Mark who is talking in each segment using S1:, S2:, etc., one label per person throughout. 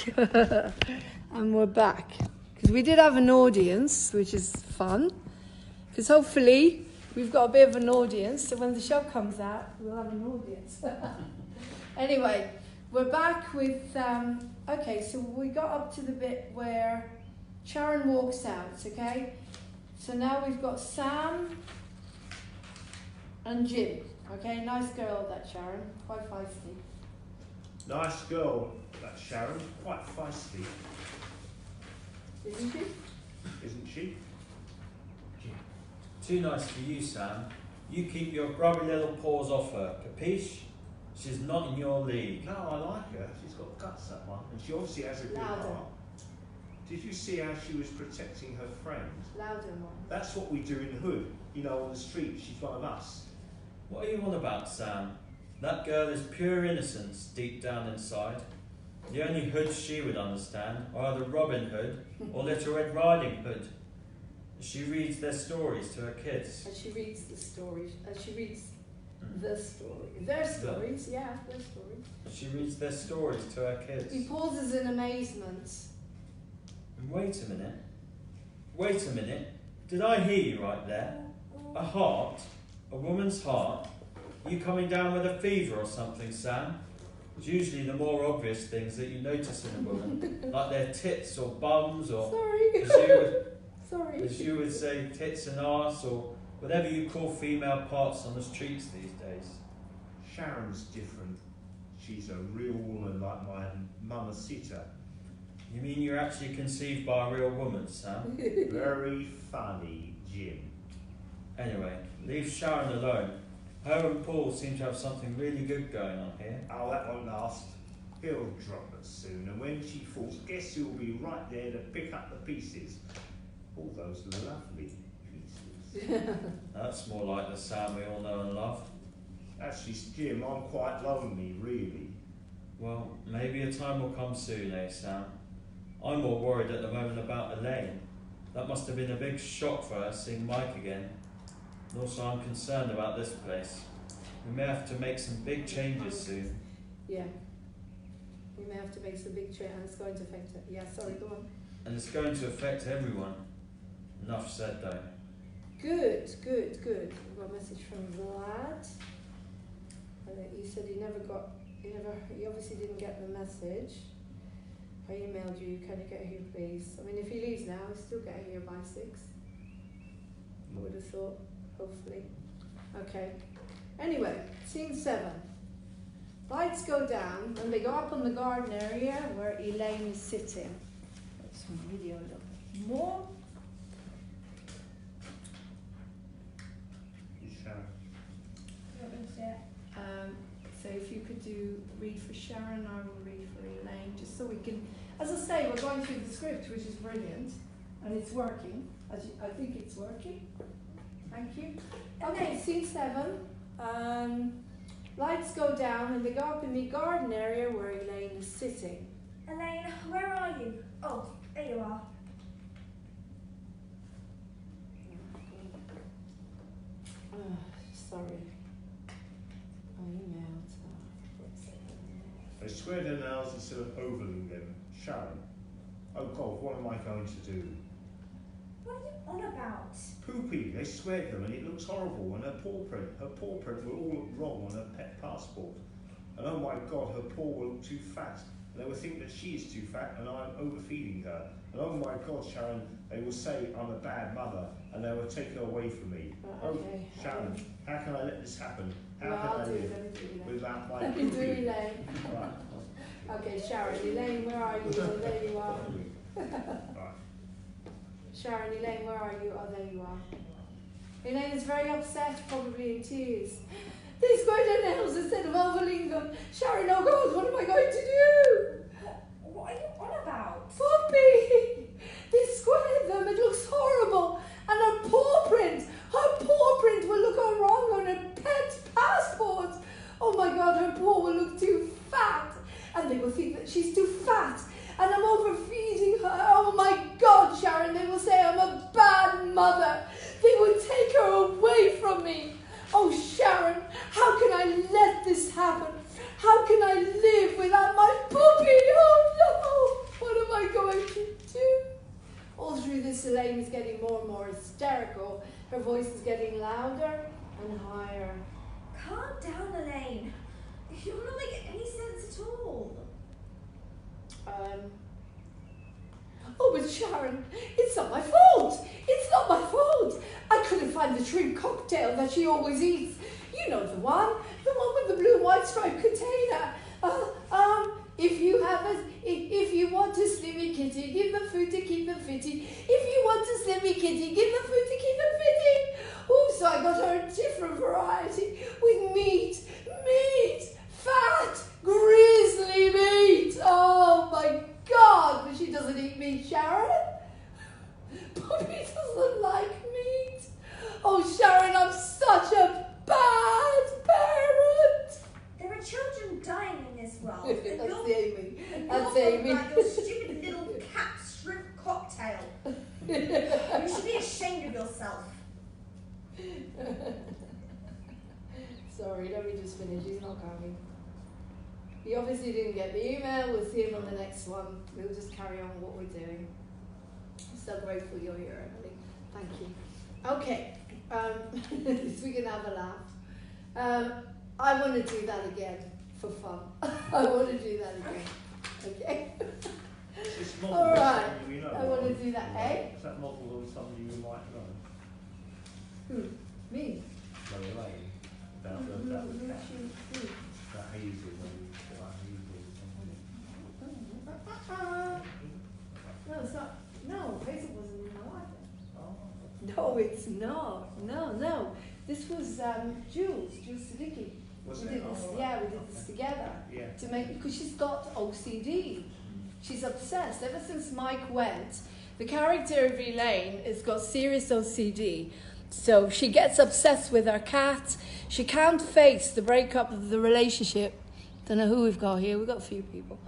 S1: And we're back. Because we did have an audience, which is fun. Because hopefully we've got a bit of an audience, so when the show comes out, we'll have an audience. Anyway, we're back with, okay, so we got up to the bit where Sharon walks out, okay? So now we've got Sam and Jim, okay? Nice girl, that Sharon, quite feisty.
S2: Nice girl, that Sharon, quite feisty.
S1: Isn't she?
S2: Isn't she?
S3: Too nice for you, Sam. You keep your grubby little paws off her, capiche? She's not in your league.
S2: No, I like her. She's got guts, that one. And she obviously has a good
S1: Louder.
S2: heart. Did you see how she was protecting her friend?
S1: Louder one.
S2: That's what we do in the hood. You know, on the street, she's one of us.
S3: What are you on about, Sam? That girl is pure innocence deep down inside. The only hoods she would understand are either Robin Hood or Little Red Riding Hood. She reads their stories to her kids.
S1: And she reads the stories. She reads the story. Their stories, yeah, their stories.
S3: She reads their stories to her kids.
S1: He pauses in amazement.
S3: Wait a minute. Wait a minute. Did I hear you right there? A heart? A woman's heart? You coming down with a fever or something, Sam? It's usually the more obvious things that you notice in a woman, like their tits or bums or,
S1: Sorry.
S3: as you would say, tits and arse or whatever you call female parts on the streets these days.
S2: Sharon's different. She's a real woman like my mamacita.
S3: You mean you're actually conceived by a real woman, Sam?
S2: Very funny, Jim.
S3: Anyway, leave Sharon alone. Her and Paul seem to have something really good going on here.
S2: Oh, that won't last. He'll drop us soon, and when she falls, guess who'll be right there to pick up the pieces? All those lovely pieces.
S3: That's more like the Sam we all know and love.
S2: Actually, Jim, I'm quite lonely, really.
S3: Well, maybe a time will come soon, eh, Sam? I'm more worried at the moment about Elaine. That must have been a big shock for her seeing Mike again. And also I'm concerned about this place. We may have to make some big changes soon.
S1: Yeah. We may have to make some big changes, and it's going to affect it. Yeah, sorry, go on.
S3: And it's going to affect everyone. Enough said though.
S1: Good. We've got a message from Vlad. He said he obviously didn't get the message. I emailed you, can you get here please? I mean, if he leaves now, he'll still get here by 6. I would have thought, hopefully. Okay. Anyway, scene 7. Lights go down and they go up on the garden area where Elaine is sitting. Let's video a little bit more. So if you could read for Sharon, I will read for Elaine, just so we can, as I say, we're going through the script, which is brilliant, and it's working. I think it's working. Thank you. Okay, scene 7. Lights go down and they go up in the garden area where Elaine is sitting.
S4: Elaine, where are you? Oh, there you are.
S1: Sorry. I emailed.
S2: They square their nails instead of ovaling them. Sharon. Oh God, what am I going to do?
S4: What are you on about?
S2: Poopy, they squared them and it looks horrible, and her paw print will all look wrong on her pet passport. And oh my God, her paw will look too fat. And they will think that she is too fat and I'm overfeeding her. And oh my God, Sharon, they will say I'm a bad mother and they will take her away from me.
S1: Okay.
S2: Oh, Sharon, how can I let this happen? How
S1: Well,
S2: can I live
S1: Elaine.
S2: without my
S1: Let me do
S2: poopy?
S1: Elaine.
S2: Right.
S1: Okay, Sharon, Elaine, where are you? Oh, there you are.
S2: Right.
S1: Sharon, Elaine, where are you? Oh, there you are. Elaine is very upset, probably in tears. They squared their nails instead of ovaling them. Sharon, oh God, what am I going to do?
S4: What are you on about?
S1: Poppy! They squared them, it looks horrible. And her paw print will look all wrong on her pet passport. Oh my God, her paw will look too fat. And they will think that she's too fat. And I'm overfeeding her. Oh my God, Sharon, they will say I'm a bad mother. They will take her away from me. Oh Sharon, how can I let this happen? How can I live without my puppy? Oh Miss Elaine is getting more and more hysterical. Her voice is getting louder and higher.
S4: Calm down, Elaine. You're not making any sense at all.
S1: Oh, but Sharon, it's not my fault. It's not my fault. I couldn't find the shrimp cocktail that she always eats. You know the one with the blue and white striped container. If you want a slimmy kitty, give them food to keep them fitty. If you want a slimmy kitty, give them food to keep them fitty. Oh, so I got her a different variety with meat, fat, grizzly meat. Oh my God, but she doesn't eat meat, Sharon. Poppy doesn't like meat. Oh, Sharon, I'm such a bad parent.
S4: There are children dying in this world.
S1: That's Amy.
S4: And
S1: That's
S4: you're
S1: Amy.
S4: like your stupid little cat shrimp cocktail. You should be ashamed of yourself.
S1: Sorry, let me just finish. He's not coming. He obviously didn't get the email. We'll see him on the next one. We'll just carry on what we're doing. I'm so grateful you're here, Emily. Thank you. Okay, so we can have a laugh. I want to do that again for fun. I want to do that again. Okay?
S2: It's not
S1: All right.
S2: something you know.
S1: I want to do that, eh?
S2: Is that novel or something you might know?
S1: Who? Me?
S2: Lorraine. About the cat. That Hazel.
S1: No, it's not. No, Hazel wasn't in my life. No, it's not. No. This was Jules Siddiqui.
S2: Was
S1: We
S2: it?
S1: did this,
S2: Oh,
S1: yeah, we
S2: right.
S1: did this together
S2: Yeah.
S1: to make, because she's got OCD. She's obsessed. Ever since Mike went, the character of Elaine has got serious OCD. So she gets obsessed with her cat. She can't face the breakup of the relationship. Don't know who we've got here. We've got a few people.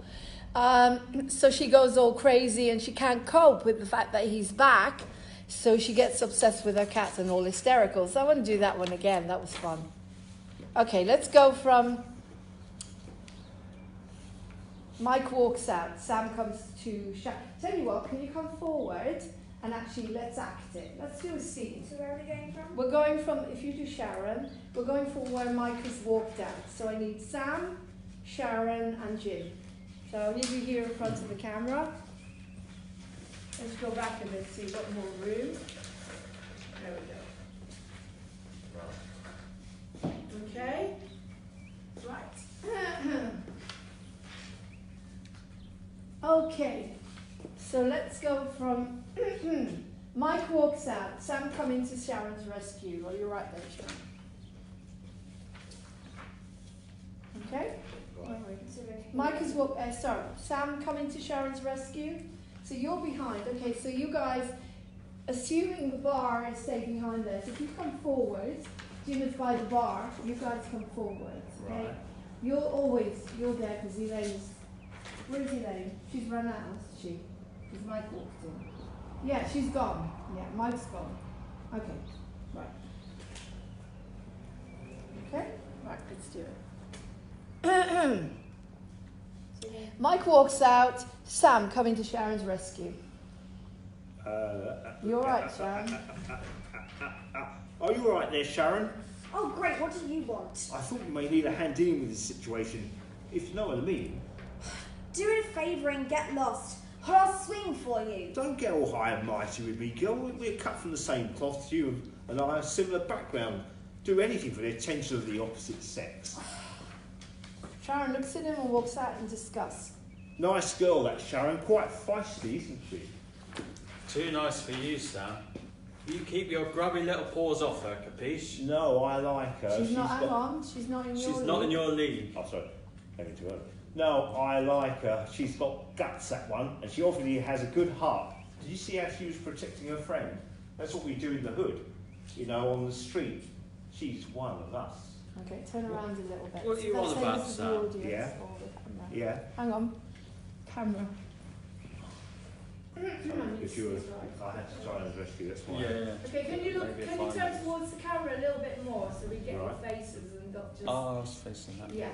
S1: So she goes all crazy and she can't cope with the fact that he's back. So she gets obsessed with her cat and all hysterical. So I want to do that one again. That was fun. Okay, let's go from Mike walks out. Sam comes to Sharon. Tell you what, can you come forward and actually let's act it. Let's do a scene.
S4: So where are we going from?
S1: We're going from, if you do Sharon, we're going from where Mike has walked out. So I need Sam, Sharon and Jim. So I'll leave you here in front of the camera. Let's go back a bit so you've got more room. There we go. Okay. Right. Okay. So let's go from Mike walks out, Sam coming to Sharon's rescue. Oh, you're right there, Sharon. Okay? Mike is Sam coming to Sharon's rescue. So you're behind. Okay, so you guys, assuming the bar is staying behind this, if you come forward, Jim is by the bar, you guys come forward. Okay?
S2: Right.
S1: You're there because Elaine's, where's Elaine? She's run out, hasn't she? Because Mike walked in. Yeah, she's gone. Yeah, Mike's gone. Okay, right. Okay? Right, let's do it. Mike walks out, Sam coming to Sharon's rescue. You alright, Sharon?
S2: Are you alright there, Sharon?
S4: Oh, great. What do you want?
S2: I thought you may need a hand in with this situation, if you know what I mean.
S4: Do me a favour and get lost, or I'll swing for you.
S2: Don't get all high and mighty with me, girl. We're cut from the same cloth. You and I have similar background. Do anything for the attention of the opposite sex.
S1: Sharon looks at him and walks out in disgust.
S2: Nice girl, that Sharon. Quite feisty, isn't she?
S3: Too nice for you, Sam. You keep your grubby little paws off her, capiche?
S2: No, I like her.
S1: She's not, hang on, she's not in your
S3: She's not in your league.
S2: Oh, sorry. Maybe too early. No, I like her. She's got guts, that one, and she obviously has a good heart. Did you see how she was protecting her friend? That's what we do in the hood, you know, on the street. She's one of us.
S1: Okay, turn around a little bit.
S3: What are you
S1: Let's
S3: on
S1: say
S3: about,
S1: this is the
S3: Sam?
S1: audience
S2: Yeah.
S1: or the camera.
S2: Yeah.
S1: Hang on. Camera.
S2: If you were, I had to try and rescue, that's why.
S1: Okay, can you look?
S3: Maybe
S1: Can you
S3: if I-
S1: turn towards the camera a little bit more so we get
S2: Right.
S1: your faces and not just.
S3: Oh, I was facing that.
S1: Yeah.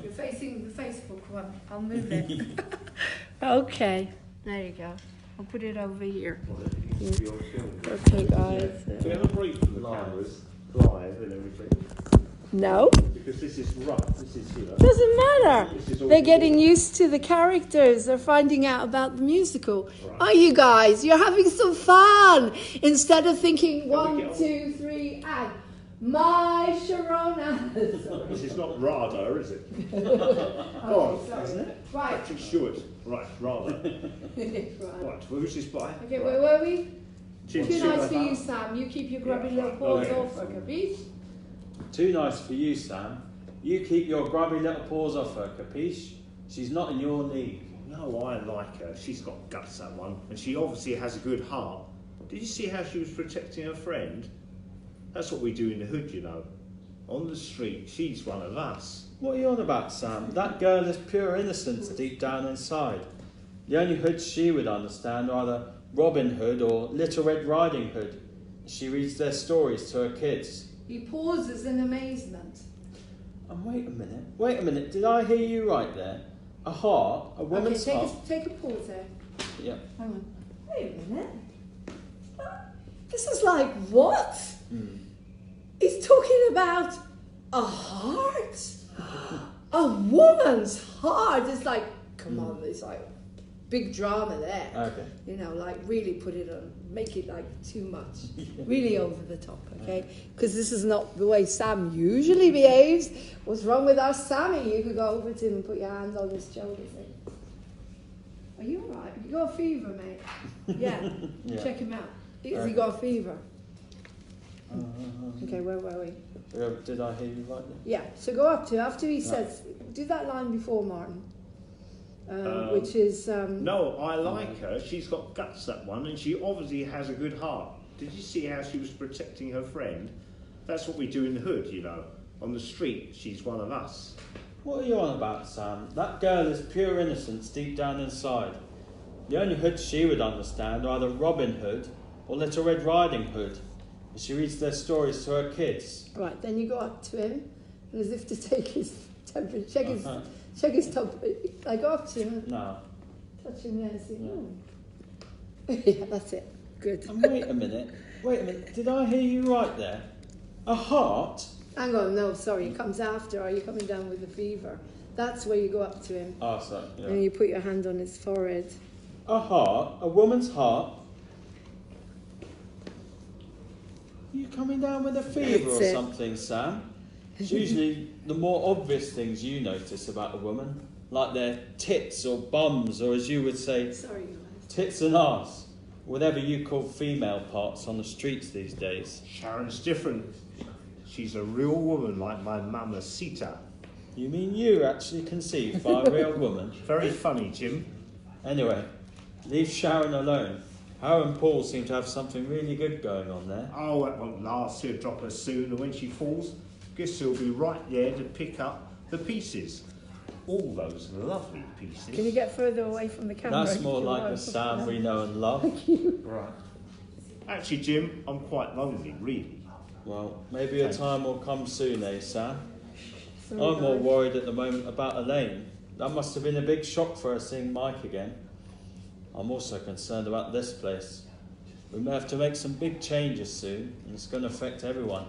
S1: You're facing the Facebook one. I'll move it. Okay. There you go. I'll put it over here.
S2: Well, it needs to be on film.
S1: Okay, guys.
S2: Do we have a brief from the cameras, live and everything?
S1: No,
S2: Because this is rough. This is,
S1: doesn't matter.
S2: This is all
S1: They're getting used to the characters. They're finding out about the musical. Are you guys? You're having some fun instead of thinking 1, 2, 3, and my Sharona.
S2: This is not Rada, is it? Go on, isn't it?
S1: Right.
S2: Patrick Stewart. Right, Rada.
S1: Right.
S2: Right, well, who's this by?
S1: Okay, where were we?
S2: Jim
S1: Too nice for
S2: Sugar.
S1: you, Sam. You keep your grubby little
S2: right.
S1: paws
S2: Okay.
S1: off her, capiche?
S3: Too nice for you, Sam. You keep your grubby little paws off her, capiche? She's not in your league.
S2: No, I like her. She's got guts, that one. And she obviously has a good heart. Did you see how she was protecting her friend? That's what we do in the hood, you know. On the street, she's one of us.
S3: What are you on about, Sam? That girl is pure innocence deep down inside. The only hoods she would understand are either Robin Hood or Little Red Riding Hood. She reads their stories to her kids.
S1: He pauses in amazement.
S3: And wait a minute, did I hear you right there? A heart, a woman's
S1: Okay,
S3: heart.
S1: take a pause there.
S3: Yeah.
S1: Hang on. Wait a minute. This is like what? He's talking about a heart? A woman's heart. It's like, come on, it's like big drama there.
S3: Okay.
S1: You know, like really put it on, make it like too much. Really over the top, okay? Because this is not the way Sam usually behaves. What's wrong with our Sammy? You could go over to him and put your hands on his shoulders. Are you alright? You got a fever, mate? Yeah.
S3: Yeah.
S1: Check him out. Has he
S3: Okay.
S1: got a fever? Okay, where were we?
S3: Did I hear you right there?
S1: Yeah, so go up to, after he says, do that line before, Martin. Which is...
S2: No, I like her. She's got guts, that one. And she obviously has a good heart. Did you see how she was protecting her friend? That's what we do in the hood, you know. On the street, she's one of us.
S3: What are you on about, Sam? That girl is pure innocence deep down inside. The only hoods she would understand are either Robin Hood or Little Red Riding Hood. And she reads their stories to her kids.
S1: Right, then you go up to him, and as if to take his temperature, check his top. I go up to him and
S3: No.
S1: touch him there and say,
S3: Yeah.
S1: oh. Yeah, that's it. Good.
S3: And wait a minute. Did I hear you right there? A heart?
S1: Hang on, no, sorry, it comes after. Are you coming down with a fever? That's where you go up to him,
S3: Oh, sorry. Yeah.
S1: and you put your hand on his forehead.
S3: A heart? A woman's heart? You coming down with a fever
S1: That's
S3: or
S1: it.
S3: something, Sam? It's usually the more obvious things you notice about a woman, like their tits or bums, or as you would say,
S1: Sorry, guys.
S3: tits and arse, whatever you call female parts on the streets these days.
S2: Sharon's different. She's a real woman like my mamacita.
S3: You mean you were actually conceived by a real woman?
S2: Very funny, Jim.
S3: Anyway, leave Sharon alone. Her and Paul seem to have something really good going on there.
S2: Oh, that won't last. She'll drop her soon, and when she falls, guess he'll be right there to pick up the pieces. All those lovely pieces.
S1: Can you get further away from the camera?
S3: That's more like the Sam we know and love.
S2: Right. Actually, Jim, I'm quite lonely, really.
S3: Well, maybe a
S2: Thanks.
S3: time will come soon, eh, Sam?
S1: Sorry,
S3: I'm more
S1: guys.
S3: worried at the moment about Elaine. That must have been a big shock for her seeing Mike again. I'm also concerned about this place. We may have to make some big changes soon, and it's going to affect everyone.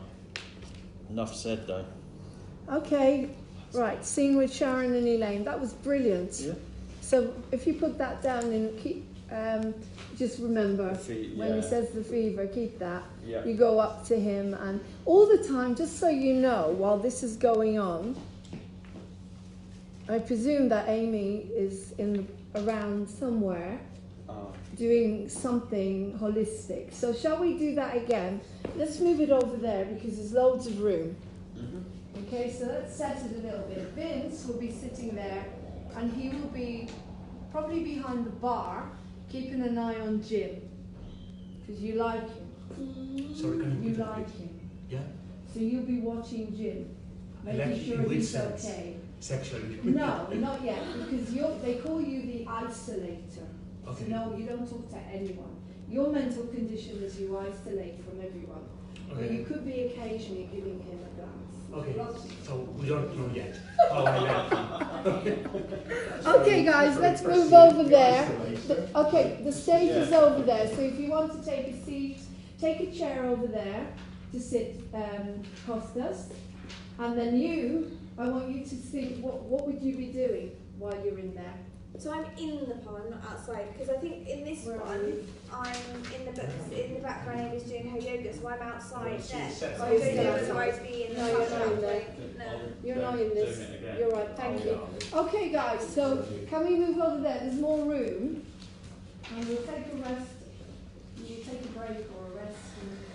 S3: Enough said, though.
S1: Okay, right, scene with Sharon and Elaine. That was brilliant.
S3: Yeah.
S1: So if you put that down and keep, just remember when he says the fever, keep that.
S3: Yeah.
S1: You go up to him and all the time, just so you know, while this is going on, I presume that Amy is around somewhere doing something holistic. So shall we do that again? Let's move it over there because there's loads of room. Okay, so let's set it a little bit. Vince will be sitting there and he will be probably behind the bar, keeping an eye on Jim. Because you like him.
S5: Sorry, can you
S1: You
S5: repeat that,
S1: like
S5: please?
S1: him.
S5: Yeah?
S1: So you'll be watching Jim,
S5: I like
S1: making
S5: him
S1: sure
S5: in which
S1: he's
S5: sense?
S1: okay.
S5: Sexually?
S1: No, not yet, because they call you the isolator.
S5: Okay.
S1: So no, you don't talk to anyone. Your mental condition is you isolate from everyone. But
S5: Okay.
S1: you could be occasionally giving him a glance.
S5: Okay, so we don't know yet how I like him.
S1: Okay guys, let's move over there. the stage is over there. So if you want to take a seat, take a chair over there to sit, Costas, and then I want you to think what would you be doing while you're in there.
S4: So I'm in the pond, not outside, because I think in this
S1: Where are
S4: one,
S1: you?
S4: I'm in the books, in the background Amy's doing her yoga, so I'm outside there.
S2: So
S4: So I don't know whether I'd be in the
S1: No, you're
S4: pond
S1: not in there.
S4: No.
S1: You're not in this.
S3: Doing it again.
S1: You're right, thank you. Okay, guys, so can we move over there? There's more room. And we'll take a rest. You take a break or a rest.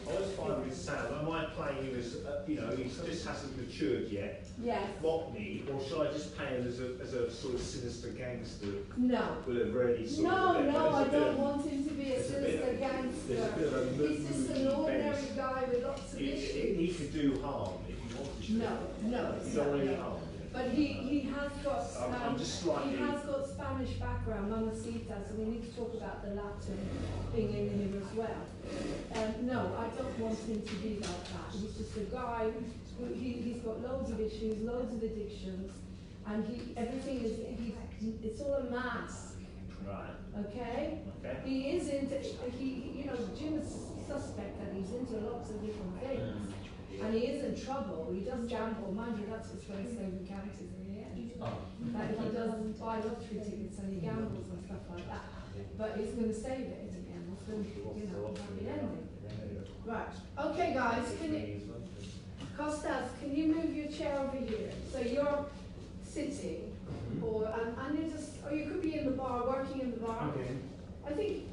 S2: I was fine with Sam. Am I playing him as, he just hasn't matured yet,
S1: Yes.
S2: mock me, or should I just play him as a sort of sinister gangster
S1: No.
S2: with a really sort
S1: No,
S2: of...
S1: I don't want him to be a
S2: there's a bit
S1: sinister
S2: of-
S1: gangster.
S2: There's a bit of a
S1: He's just an
S2: moody
S1: ordinary
S2: bent.
S1: guy with lots of issues.
S2: He could do harm if he wanted to.
S1: No.
S2: You don't want any harm.
S1: But he has got
S2: I'm just slightly...
S1: he has got Spanish background, Mamacita, so we need to talk about the Latin thing in him as well. No, I don't want him to be like that. He's just a guy who he's got loads of issues, loads of addictions, and it's all a mask.
S2: Right.
S1: Okay?
S2: Okay.
S1: He is into Jim is suspect that he's into lots of different things. And he is in trouble. He does gamble. Mind you, that's what's going to save the counties in the end. That he does buy lottery tickets and he gambles and stuff like that. But he's going to save it in the end. It's going to, happy ending. Right. Okay, guys. Costas, can you move your chair over here? So you're sitting, and you could be in the bar, working in the bar.
S5: Okay.
S1: I think.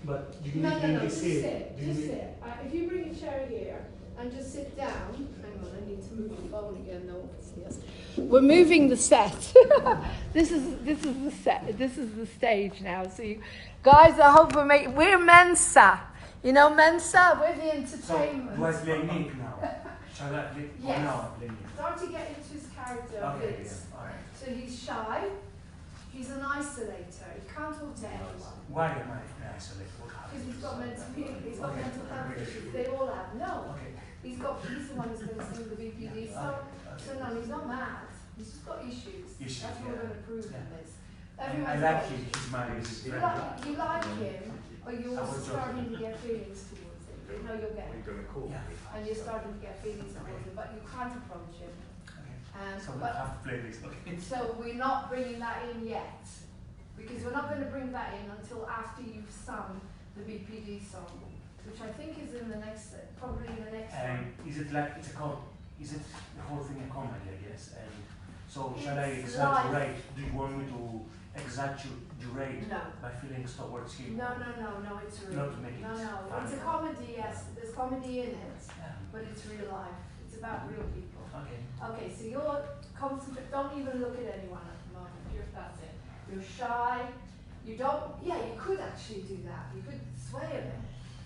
S5: But you
S1: No,
S5: need
S1: just
S5: to
S1: sit. Just sit. If you bring a chair here and just sit down. Hang on, I need to move the phone again. No, yes. We're moving the set. This is the set. This is the stage now. So you guys, I hope we're Mensa. You know Mensa. We're the entertainment.
S5: So, do I play Nick now? Shall I play?
S1: Yes.
S5: Or now I play Nick?
S1: Start to get into his character a
S5: Okay,
S1: bit.
S5: yeah, alright.
S1: So he's shy. He's an isolator. He can't talk to anyone.
S5: Why am I isolated? What
S1: Because
S5: happened?
S1: he's got mental
S5: Okay.
S1: health issues. They all have. No.
S5: Okay.
S1: He's the one who's going to sing the BPD song. So no, he's not mad. He's just got issues.
S5: Issues,
S1: That's what we're going to prove in
S5: Yeah.
S1: this.
S5: I
S1: Everyone's
S5: like
S1: got
S5: him.
S1: issues.
S5: He's my friend.
S1: You like him, or you're
S5: I
S1: also
S5: was
S1: starting
S5: joking.
S1: to get feelings towards him. You know you're getting,
S5: Yeah.
S1: and you're starting to get feelings towards him, but you can't approach him.
S5: Okay. So we
S1: But
S5: have to play this. Okay.
S1: so we're not bringing that in yet, because we're not going to bring that in until after you've sung the BPD song, which I think is in the next, probably in the next one.
S5: Is it like is it the whole thing a comedy? I guess. And so shall I
S1: It's
S5: exaggerate? Do you want me to exaggerate
S1: No.
S5: my feelings towards him?
S1: No, it's real.
S5: Not to make it
S1: No,
S5: funny.
S1: it's a comedy, yes. There's comedy in it,
S5: Yeah.
S1: but it's real life. It's about real people.
S5: Okay.
S1: Okay, so you're concentrate. Don't even look at anyone at the moment. That's it. You're shy. You don't. Yeah, you could actually do that. You could sway a bit,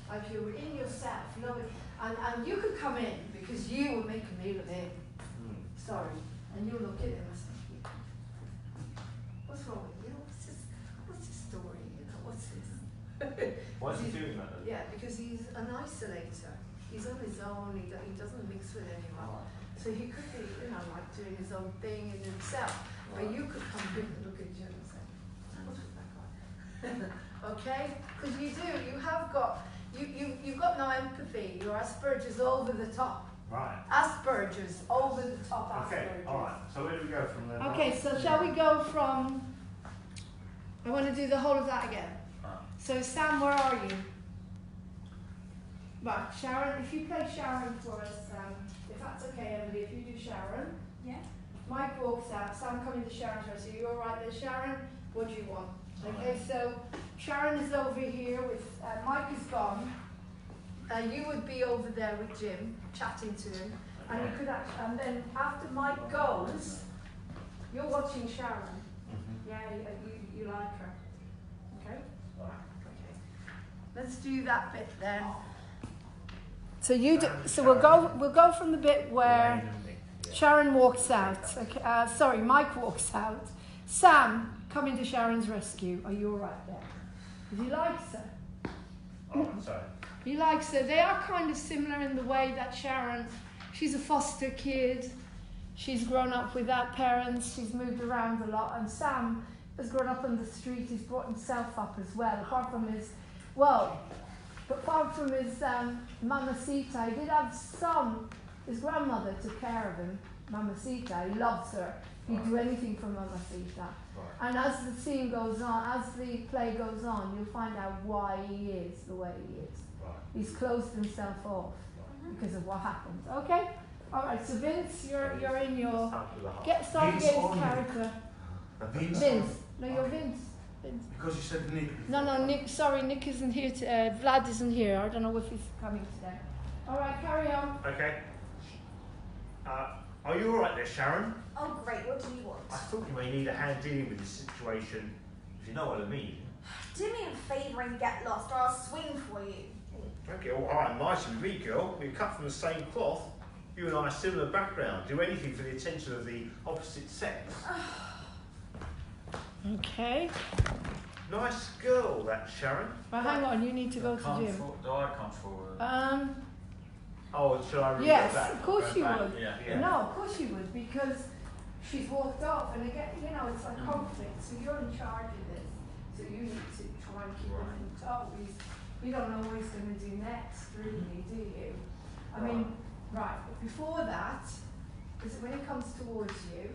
S1: like you were in yourself. You know, and you could come in because you will make a meal of him. Sorry, and you look at him and say, "What's wrong with you? What's this story? You know, what's this?"
S2: Why is he doing that then?
S1: Yeah, because he's an isolator. He's on his own. He doesn't mix with anyone. So he could be, like doing his own thing in himself. But you could come in and look at Jim and say, "What's with that guy?" Okay? Because you do. You've got no empathy. Your Asperger's over the top.
S2: Right.
S1: Asperger's over the top.
S2: Okay,
S1: Asperger's.
S2: alright. So where do we go from there?
S1: Okay, so shall we go from? I want to do the whole of that again. So Sam, where are you? Right, Sharon, if you play Sharon for us, Sam, if that's okay, Emily, if you do Sharon.
S4: Yeah.
S1: Mike walks out, Sam coming to Sharon's house. Are you alright there, Sharon? What do you want? Okay, so Sharon is over here with, Mike is gone. You would be over there with Jim, chatting to him. And you could and then after Mike goes, you're watching Sharon. Yeah, you like her. Okay? Okay. Let's do that bit then. So we'll go from the bit where Sharon walks out. Okay, Mike walks out. Sam, coming to Sharon's rescue. Are you all right there? Because he likes her.
S2: Oh, sorry.
S1: He likes her. They are kind of similar in the way that Sharon, she's a foster kid. She's grown up without parents. She's moved around a lot. And Sam has grown up on the street. He's brought himself up as well. Apart from his mamacita, he did have his grandmother took care of him, mamacita. He loves her. He'd do anything for mamacita.
S5: Right.
S1: And as the scene goes on, as the play goes on, you'll find out why he is the way he is.
S5: Right.
S1: He's closed himself off because of what happened. Okay? Alright, so Vince, you're in your start
S5: Vince
S1: getting
S5: or Nick?
S1: character.
S5: Vince.
S1: Vince. No, you're Vince. Vince.
S5: Because you said Nick before.
S1: No, Nick, sorry, Nick isn't here, Vlad isn't here. I don't know if he's coming today. Alright, carry on.
S2: Okay. Are you alright there, Sharon?
S4: Oh, great. What do you want?
S2: I thought you may need a hand dealing with this situation, if you know what I mean.
S4: Do me a favour and get lost, or I'll swing for you.
S2: Okay, well, alright, nice with me, girl. We're cut from the same cloth. You and I are similar background. Do anything for the attention of the opposite sex.
S1: Okay.
S2: Nice girl, that Sharon.
S1: Well, hang on, you need to go to gym.
S3: Do I come forward?
S2: Oh, should I read
S1: Yes,
S2: that?
S1: of course you would.
S3: Yeah.
S1: No, of course you would, because she's walked off, and again, it's like conflict. So you're in charge of this, so you need to try and keep him in toes. You don't know what he's going to do next, really, do you? I mean, right. But before that, because when he comes towards you,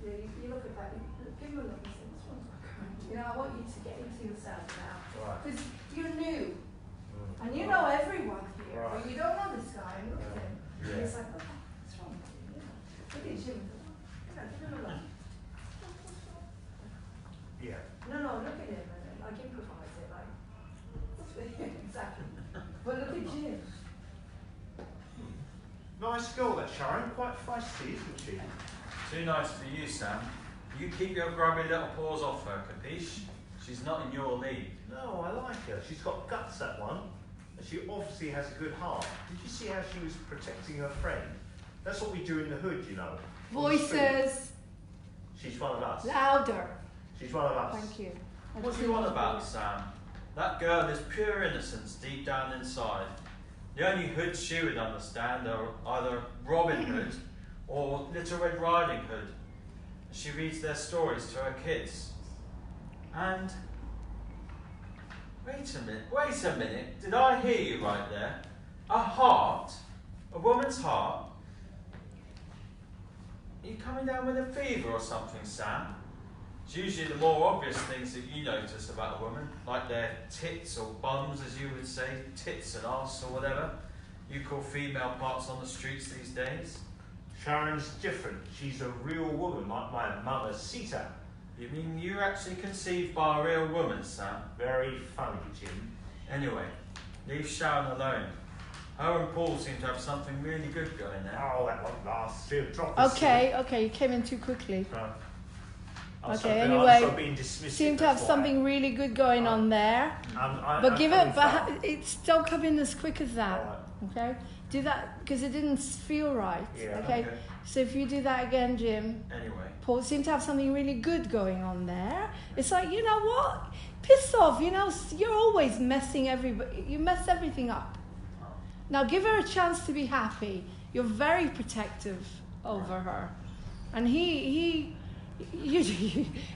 S1: you look at that. Give him a look and say, "What's wrong?" I want you to get into yourself now, because you're new. And you know everyone here, but you don't know this guy, and look at him. And he's like, oh, what's wrong with you? Look at Jim. Give him a look.
S2: Yeah.
S1: No, look at him, and like improvise it, like, what's with him? Exactly. But look at Jim.
S2: Nice girl, that Sharon. Quite feisty, isn't she?
S3: Too nice for you, Sam. You keep your grubby little paws off her, capiche? She's not in your league.
S2: No, I like her. She's got guts, that one. And she obviously has a good heart. Did you see how she was protecting her friend? That's what we do in the hood, you know.
S1: Voices.
S2: She's one of us.
S1: Louder.
S2: She's one of us.
S1: Thank you.
S3: What do you want about, Sam? That girl is pure innocence deep down inside. The only hoods she would understand are either Robin Hood or Little Red Riding Hood. She reads their stories to her kids. And... Wait a minute. Did I hear you right there? A heart? A woman's heart? Are you coming down with a fever or something, Sam? It's usually the more obvious things that you notice about a woman, like their tits or bums, as you would say, tits and arse or whatever you call female parts on the streets these days.
S2: Sharon's different. She's a real woman, like my mother, Sita.
S3: You mean you were actually conceived by a real woman, Sam?
S2: Very funny, Jim.
S3: Anyway, leave Sharon alone. Her and Paul seem to have something really good going there.
S2: Oh, that won't last. Drop this.
S1: Okay, you came in too quickly.
S2: I'm
S1: Okay,
S2: I'm
S1: anyway,
S2: so being dismissive,
S1: Seem to have
S2: that's why.
S1: something really good going on there. But give it, don't come in as quick as that. Okay? Do that, because it didn't feel right.
S2: Yeah,
S1: okay? So if you do that again, Jim.
S3: Anyway.
S1: Paul seemed to have something really good going on there. It's like, you know what? Piss off, you're always messing you mess everything up. Now give her a chance to be happy. You're very protective over her. And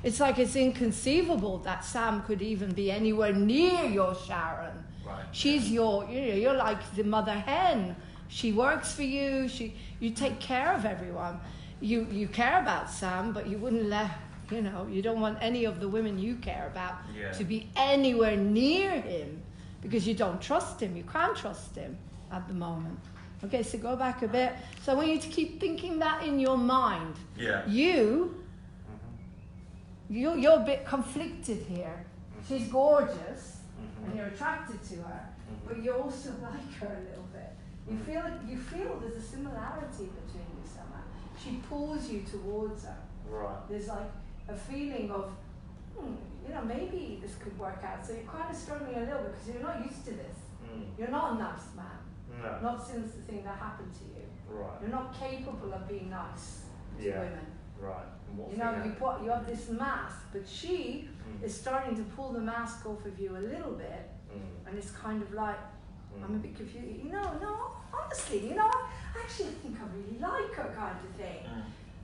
S1: it's like it's inconceivable that Sam could even be anywhere near your Sharon.
S3: Right.
S1: She's you're like the mother hen. She works for you. You take care of everyone. You care about Sam, but you wouldn't you don't want any of the women you care about to be anywhere near him because you don't trust him. You can't trust him at the moment. Okay, so go back a bit. So I want you to keep thinking that in your mind.
S3: Yeah.
S1: You're a bit conflicted here. She's gorgeous, and you're attracted to her, but you also like her a little bit. You feel there's a similarity between you somehow. She pulls you towards her.
S2: Right.
S1: There's like a feeling of, maybe this could work out. So you're kind of struggling a little bit because you're not used to this. You're not a nice man.
S2: No.
S1: Not since the thing that happened to you.
S2: Right.
S1: You're not capable of being nice to women.
S2: Right.
S1: You have this mask, but she is starting to pull the mask off of you a little bit, and it's kind of like, I'm a bit confused. No, honestly, I actually think I really like her kind of thing.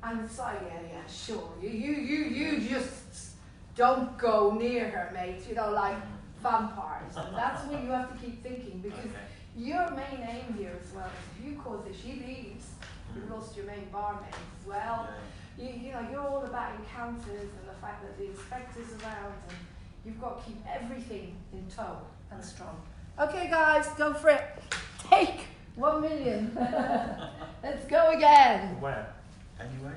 S1: And it's like, yeah, sure. You just don't go near her, mate. You know, like vampires. And that's what you have to keep thinking, because your main aim here as well is if you cause it, she leaves, you've lost your main barmaid as well. You know, you're all about encounters and the fact that the inspector's around, and you've got to keep everything in tow and strong. Okay, guys, go for it. Take 1 million. Let's go again.
S2: Where?
S3: Anyway.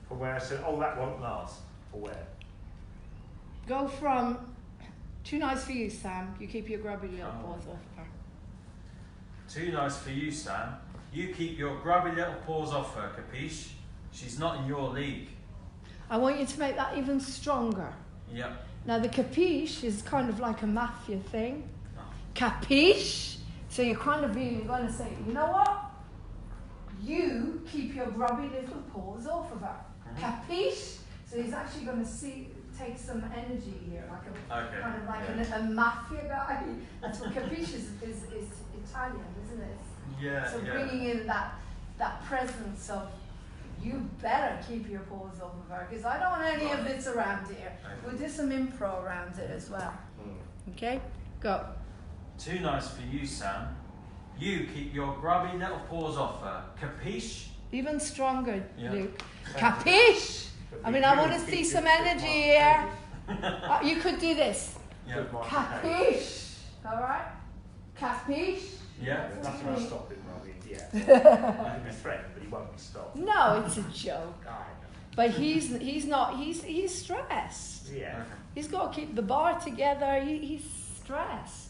S2: For where I said, oh, that won't last. For where?
S1: Go from too nice for you, Sam. You keep your grubby little paws off her.
S3: Too nice for you, Sam. You keep your grubby little paws off her, capiche? She's not in your league.
S1: I want you to make that even stronger.
S3: Yep.
S1: Now, the capiche is kind of like a mafia thing. Capiche? So you're kind of really going to say, you know what? You keep your grubby little paws off of her. Capiche? So he's actually going to take some energy here, like a kind of like a mafia guy. That's what capiche is Italian, isn't it?
S3: Yeah.
S1: So bringing in that presence of, you better keep your paws off of her, because I don't want any of this around here. We'll do some improv around it as well. Okay? Go.
S3: Too nice for you, Sam. You keep your grubby little paws off her. Capiche?
S1: Even stronger,
S3: Yeah.
S1: Luke. Capiche? I mean, I want to see some energy here. You could do this.
S3: Yeah.
S1: Capiche? Alright? Capiche?
S3: Yeah.
S2: Nothing will stop him, Robbie. Yeah. He can be threatened, but he won't be stopped.
S1: No, it's a joke.
S2: I know.
S1: But he's not, he's stressed.
S2: Yeah.
S1: He's got to keep the bar together. He's stressed.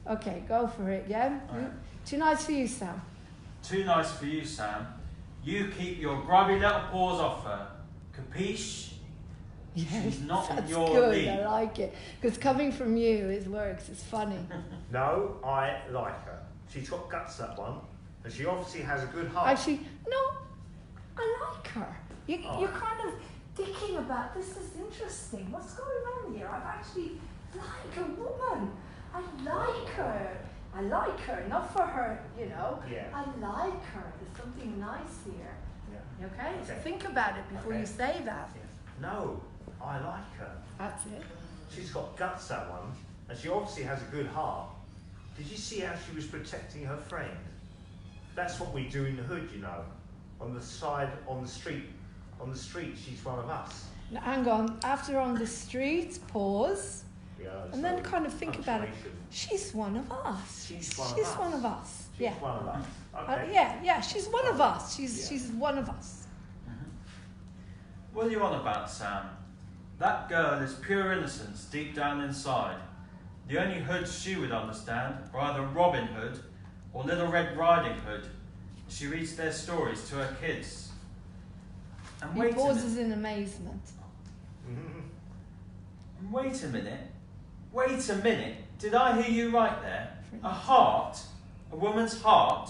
S1: Okay, go for it, yeah?
S3: Alright.
S1: Too nice for you, Sam.
S3: Too nice for you, Sam. You keep your grubby little paws off her. Capiche? She's not in
S1: That's
S3: your
S1: good,
S3: league.
S1: I like it. Because coming from you, it works, it's funny.
S2: No, I like her. She's got guts, that one. And she obviously has a good heart.
S1: Actually, no, I like her. You're kind of thinking about, this is interesting. What's going on here? I actually like a woman. I like her. I like her, not for her, you know.
S2: Yeah.
S1: I like her. There's something nice here.
S2: Yeah.
S1: Okay? So
S2: Okay.
S1: think about it before
S2: Okay.
S1: you say that.
S2: No, I like her.
S1: That's it.
S2: She's got guts, that one. And she obviously has a good heart. Did you see how she was protecting her friend? That's what we do in the hood, you know. On the side, on the street. On the street, she's one of us.
S1: Now, hang on. After on the street, pause.
S2: Yeah,
S1: And then kind of think about it.
S2: punctuation.
S1: She's one of us.
S2: She's one of
S1: She's
S2: us.
S1: one of us.
S2: She's
S1: Yeah.
S2: one of us. Okay.
S1: Yeah, she's one of us.
S2: Yeah.
S1: She's one of us.
S3: What are you on about, Sam? That girl is pure innocence deep down inside. The only hoods she would understand are either Robin Hood or Little Red Riding Hood. She reads their stories to her kids. And
S1: He
S3: wait a minute.
S1: pauses in amazement.
S2: Mhm.
S3: And wait a minute. Wait a minute. Did I hear you right there? A heart? A woman's heart?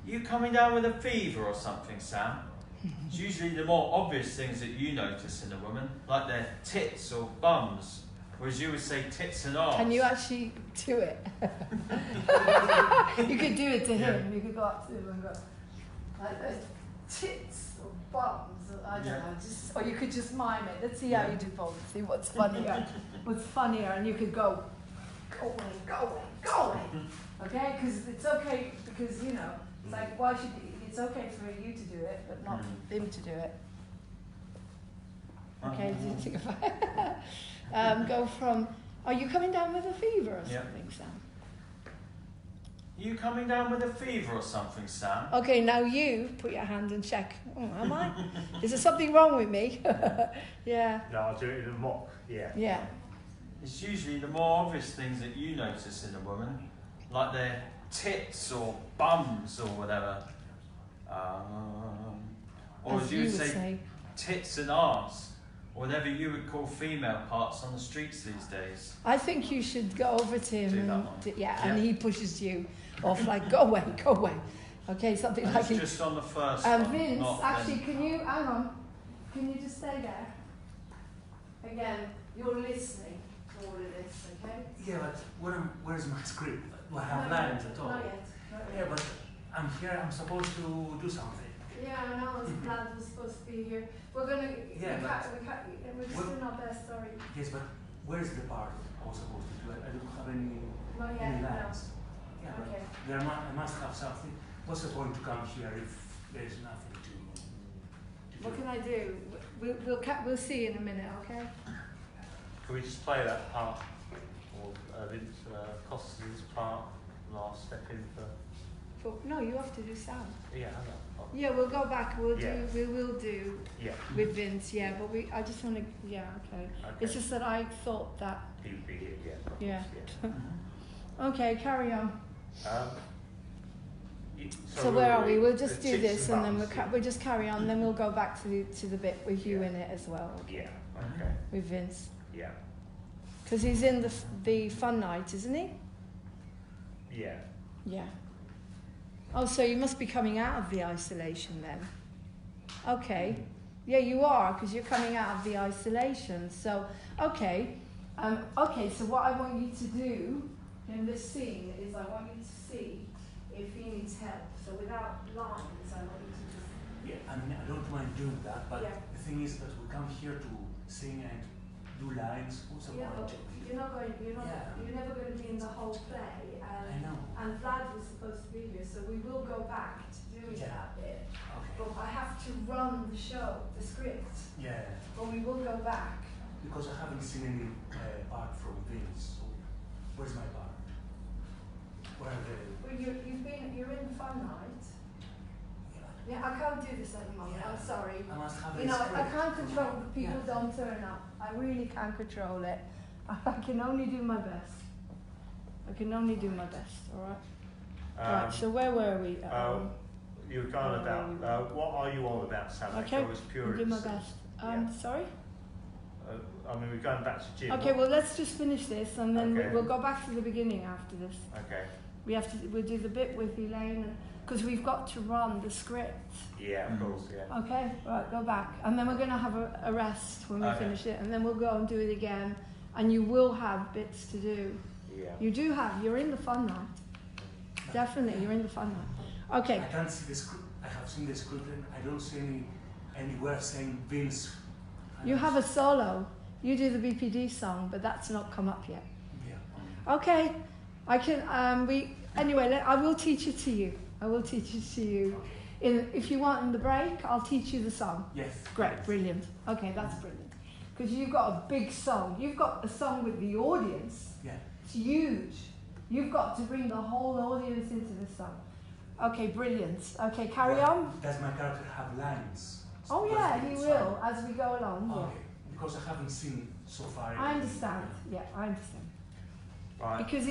S3: You coming down with a fever or something, Sam? It's usually the more obvious things that you notice in a woman, like their tits or bums, whereas you would say tits and arse.
S1: Can you actually do it? You could do it to him. You could go up to him and go, like those tits or bums. I don't know. Or you could just mime it. Let's see how you do both. See what's funnier. What's funnier, and you could go away. Okay? Because it's okay. Because you know, it's like why should it's okay for you to do it, but not him to do it. Okay, do you think about it? Go from, are you coming down with a fever or
S3: Yeah.
S1: something, Sam?
S3: You coming down with a fever or something, Sam?
S1: Okay, now you put your hand and check. Oh, am I? Is there something wrong with me? Yeah,
S2: No, I'll do it in a mock. Yeah.
S1: yeah.
S3: It's usually the more obvious things that you notice in a woman, like their tits or bums or whatever. Or as you would say, tits and arse, or whatever you would call female parts on the streets these days.
S1: I think you should go over to him
S3: Do that
S1: and
S3: one.
S1: and he pushes you off like go away. Okay, something
S3: And
S1: like
S3: it's
S1: it.
S3: just on the first one,
S1: Vince,
S3: not
S1: actually,
S3: then.
S1: can you hang on? Can you just stay there? Again, you're listening to all of this, okay?
S5: Yeah, but where's my script? Do I have lines at all?
S1: Not yet.
S5: Yeah, but I'm here. I'm supposed to do something.
S1: Yeah, I know, it's glad we're supposed to be here. We're gonna,
S5: Yeah,
S1: we're just doing our best, sorry.
S5: Yes, but where's the part I was supposed to do? I don't have any
S1: Not yet,
S5: any
S1: no.
S5: lines. Yeah, but
S1: Okay.
S5: I must have something. What's the point to come here if there's nothing to do?
S1: What can I do? We'll see in a minute, okay?
S6: Can we just play that part, or Vince Costas' part, last step in for?
S1: No, you have to do sound.
S6: Yeah, I know.
S1: Yeah, we'll go back. We will do
S6: Yeah.
S1: with Vince. Yeah, but I just want to. Yeah, okay.
S6: Okay.
S1: It's just that I thought that.
S6: He would be here. Yeah. of course,
S1: Yeah.
S5: Mm-hmm.
S1: Okay, carry on. So
S6: where
S1: where are we? We'll just
S6: The
S1: do
S6: chicks
S1: this, and then
S6: buttons,
S1: we'll just carry on. Then we'll go back to the bit with you
S6: Yeah.
S1: in it as well.
S6: Yeah. Okay.
S1: With Vince,
S6: Yeah.
S1: because he's in the fun night, isn't he?
S6: Yeah.
S1: Yeah. Oh, so you must be coming out of the isolation then. Okay. Yeah, you are, because you're coming out of the isolation. So, okay. Okay, so what I want you to do in this scene is I want you to see if he needs help. So without lines, I want you to just...
S5: Yeah, I mean, I don't mind doing that, but
S1: Yeah.
S5: the thing is that we come here to sing and do lines. What's the
S1: Yeah, but
S5: point?
S1: you're
S5: Yeah.
S1: never going to be in the whole play.
S5: I know.
S1: And Vlad was supposed to be here, so we will go back to doing
S5: Yeah.
S1: that bit.
S5: Okay.
S1: But I have to run the show, the script.
S5: Yeah,
S1: But we will go back.
S5: because I haven't seen any part from Vince. So where's my part? Where are the?
S1: Well, you're in the fun night.
S5: Yeah.
S1: Yeah, I can't do this at the moment.
S5: Yeah.
S1: I'm sorry.
S5: I must have
S1: You
S5: a
S1: know, I
S5: script.
S1: can't control the people don't turn up. I really can't control it. I can only do my best. I can only do my best. All right. Right. So where were we?
S6: You were going about what are you all about, Sam?
S1: Okay.
S6: I was pure.
S1: I'll do my best. Sorry.
S6: I mean, we're going back to Jim.
S1: Okay. Well, let's just finish this, and then
S6: Okay.
S1: we'll go back to the beginning after this.
S6: Okay.
S1: We'll do the bit with Elaine, because we've got to run the script.
S6: Yeah, of course. Yeah.
S1: Okay, right, go back. And then we're going to have a rest when we
S6: Okay.
S1: finish it, and then we'll go and do it again. And you will have bits to do.
S6: Yeah.
S1: You're in the fun night. Definitely, you're in the fun night. Okay,
S5: I can't see the script. I have seen the script and I don't see anywhere saying Vince.
S1: you have a solo. You do the BPD song, but that's not come up yet.
S5: Yeah.
S1: Okay, I can, anyway, I will teach it to you. I will teach it to you. If you want in the break, I'll teach you the song.
S5: Yes.
S1: Great, brilliant. Okay, that's brilliant. Because you've got a big song. You've got a song with the audience.
S5: Yeah.
S1: It's huge. You've got to bring the whole audience into this song. Okay, brilliant. Okay, carry on.
S5: Does my character have lines?
S1: Oh yeah, he
S5: It's
S1: will as we go along.
S5: fine.
S1: Yeah.
S5: Okay. Because I haven't seen so far.
S1: I understand. Yeah, I understand.
S6: Right.
S1: Because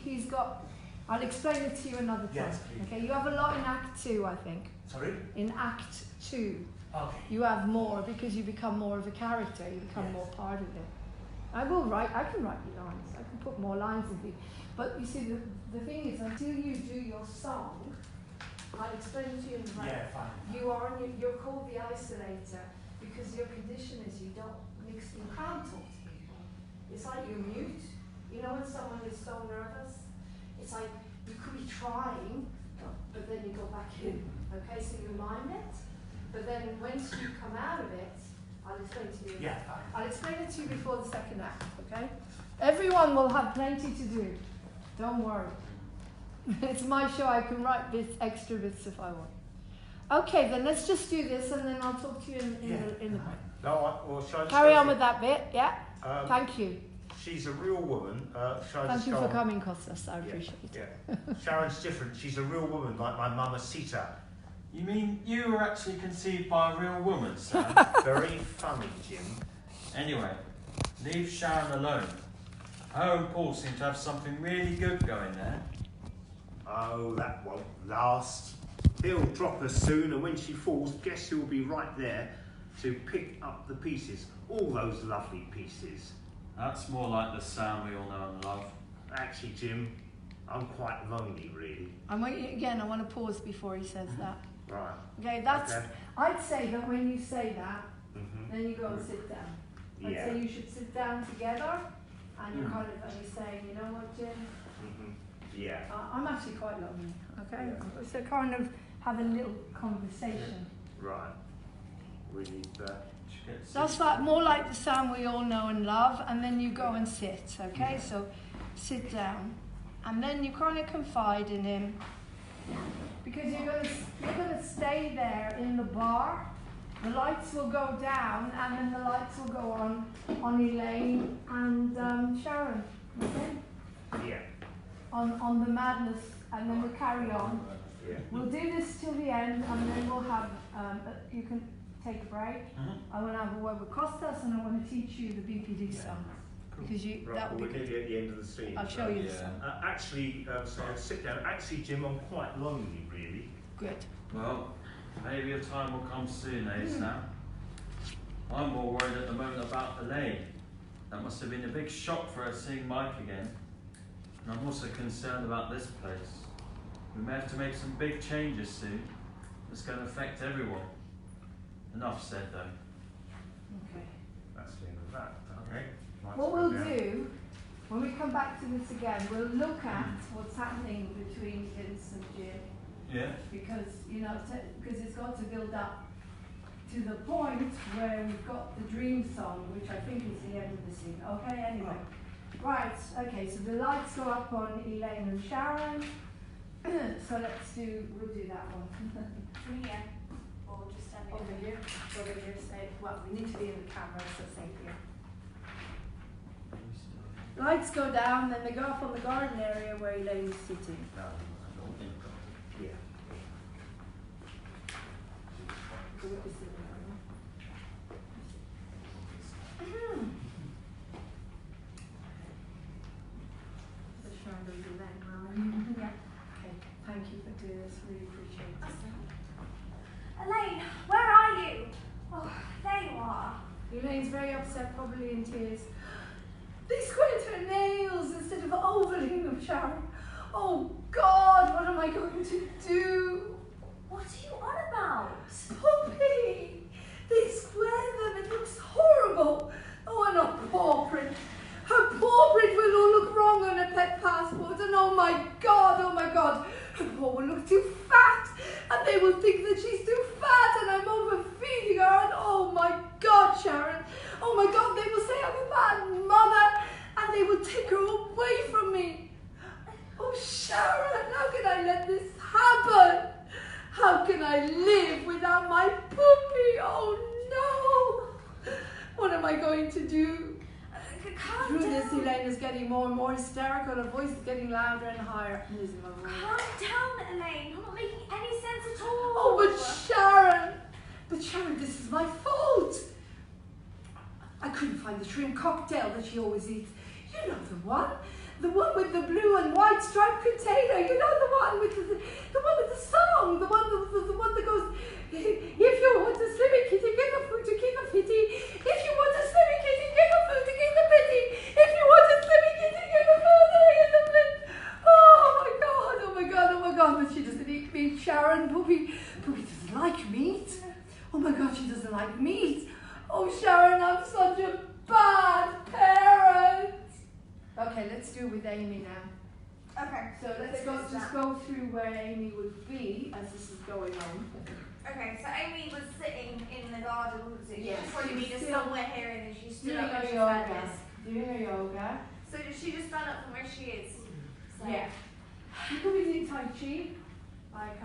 S1: he's got. I'll explain it to you another time.
S5: Yes, please.
S1: Okay, you have a lot in Act 2, I think.
S5: Sorry?
S1: In Act 2,
S5: Okay.
S1: you have more because you become more of a character. You become
S5: Yes.
S1: more part of it. I can write you lines. I can put more lines in you. But you see, the thing is, until you do your song, I'll explain it to you in the break.
S5: Yeah, fine.
S1: You're called the isolator because your condition is you can't talk to people. It's like you're mute. You know when someone is so nervous? It's like you could be trying, but then you go back in. Okay, so you mime it, but then once you come out of it, I'll explain to you.
S5: Yeah, fine.
S1: I'll explain it to you before the second act, okay? Everyone will have plenty to do. Don't worry. It's my show, I can write extra bits if I want. Okay, then let's just do this and then I'll talk to you in the break.
S6: No, well, shall I just
S1: Carry
S6: go
S1: on
S6: through-
S1: with that bit, yeah?
S6: Um,
S1: Thank you.
S6: She's a real woman. Shall I
S1: Thank
S6: just
S1: you
S6: go
S1: for
S6: on?
S1: coming, Costas. I appreciate it.
S6: Yeah. Sharon's different. She's a real woman, like my mama Sita.
S3: You mean you were actually conceived by a real woman, Sam?
S6: Very funny, Jim.
S3: Anyway, leave Sharon alone. Her and Paul seem to have something really good going there.
S2: Oh, that won't last. He'll drop her soon, and when she falls, guess who'll be right there to pick up the pieces? All those lovely pieces.
S3: That's more like the Sam we all know and love.
S2: Actually, Jim, I'm quite lonely, really.
S1: I want to pause before he says that.
S2: Right.
S1: Okay, that's.
S2: Okay.
S1: I'd say that when you say that,
S2: Mhm.
S1: then you go and sit down. I'd
S2: Yeah.
S1: say you should sit down together, and you're
S5: Mm.
S1: kind of, and you're saying, you know what, Jim?
S2: Mhm. Yeah.
S1: I'm actually quite lonely, okay?
S2: Yeah.
S1: So kind of have a little conversation.
S2: Right. We need that.
S1: That's like more like the Sam we all know and love, and then you go and sit, okay? So sit down, and then you kind of confide in him, because you're gonna stay there in the bar. The lights will go down, and then the lights will go on Elaine and Sharon, okay?
S2: Yeah.
S1: On the madness, and then we'll carry on.
S2: Yeah.
S1: We'll do this till the end, and then we'll have, you can take a break. I want to have a word with Costas, and I want to teach you the BPD song. Because you,
S2: Right,
S1: that
S2: well,
S1: would
S2: we're
S1: be good.
S2: nearly at the end of the scene.
S1: I'll show you the
S3: Yeah.
S1: song.
S2: Actually, so I'll sit down. Actually, Jim, I'm quite lonely, really.
S1: Good.
S3: Well, maybe a time will come soon, eh, Sam? I'm more worried at the moment about Elaine. That must have been a big shock for her seeing Mike again. And I'm also concerned about this place. We may have to make some big changes soon. It's going to affect everyone. Enough said, though.
S1: Okay.
S2: That's the end of that.
S3: Okay.
S2: Lights
S1: What
S2: go
S1: we'll
S2: down.
S1: do, when we come back to this again, we'll look at what's happening between Vince and Jim.
S3: Yeah?
S1: Because, you know, because it's got to build up to the point where we've got the dream song, which I think is the end of the scene. Okay, anyway. Right, okay, so the lights go up on Elaine and Sharon. So we'll do that one.
S4: From here, or just standing
S1: Over here, say, well, we need to be in the camera, so say here. Lights go down, then they go up on the garden area where Elaine's sitting.
S2: No, yeah.
S1: So what is it? Just trying to do that now. Yeah. Okay, thank you for doing this, really appreciate it.
S4: Elaine, where are you? Oh, there you are.
S1: Elaine's very upset, probably in tears. They squared her nails instead of ovaling them, Sharon. Oh God, what am I going to do?
S4: What are you on about?
S1: Puppy! They square them, it looks horrible. Oh, and her paw print. Her paw print will all look wrong on her pet passport, and oh my God, her paw will look too fat, and they will think that she's too fat, and I'm overfeeding her, and oh my God, Sharon, oh my God, they will say I'm a bad mother, and they will take her away from me. Oh Sharon, how can I let this happen? How can I live without my puppy? Oh no! What am I going to do?
S4: Calm
S1: Through this,
S4: down.
S1: Elaine is getting more and more hysterical. Her voice is getting louder and higher. I'm losing my voice.
S4: Calm down, Elaine. You're not making any sense at all.
S1: Oh, but Sharon, this is my fault. I couldn't find the shrimp cocktail that she always eats. You know the one with the blue and white striped container. You know the one with the song, the one that goes, if you want a slimmy kitty, give a food to keep a pity. If you want a slimmy kitty, give a food to keep the pity. If you want a slimmy kitty, give a food to keep the pity. Oh my God, but she doesn't eat meat, Sharon. Poopy doesn't like meat. Oh my God, she doesn't like meat. Oh Sharon, I'm such a bad parent. Okay, let's do it with Amy now.
S4: Okay.
S1: So let's go through where Amy would be as this is going on.
S4: Okay, so Amy was sitting in the garden, wasn't she?
S1: Yes,
S4: She just wanted
S1: she
S4: me
S1: was
S4: to
S1: still
S4: somewhere here and then she stood
S1: Doing
S4: up
S1: her
S4: and she
S1: yoga.
S4: found this.
S1: Doing her yoga.
S4: So did she just stand up from where she is? So.
S1: Yeah. You could be doing Tai Chi, like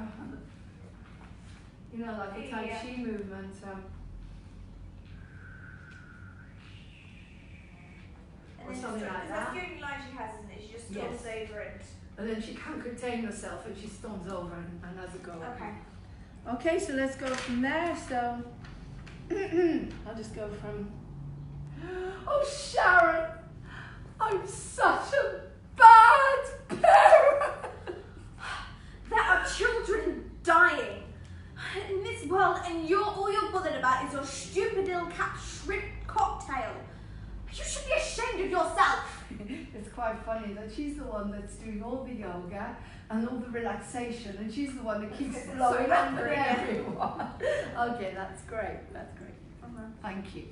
S1: you know, like a Tai
S4: Yeah.
S1: Chi movement.
S4: And
S1: Or
S4: then
S1: something
S4: just,
S1: like
S4: that's
S1: that.
S4: the only line she has, isn't it? She just
S1: Yes.
S4: stomps over it.
S1: And then she can't contain herself and she storms over and has a go.
S4: Okay.
S1: Okay, so let's go from there. So I'll just go from. Oh, Sharon, I'm such a bad parent.
S4: There are children dying in this world, and all you're bothered about is your stupid little cat shrimp cocktail. You should be ashamed of yourself.
S1: It's quite funny that she's the one that's doing all the yoga and all the relaxation, and she's the one that keeps
S4: It's so
S1: blowing up at
S4: hungry.
S1: everyone. Okay, that's great. That's great. Thank you.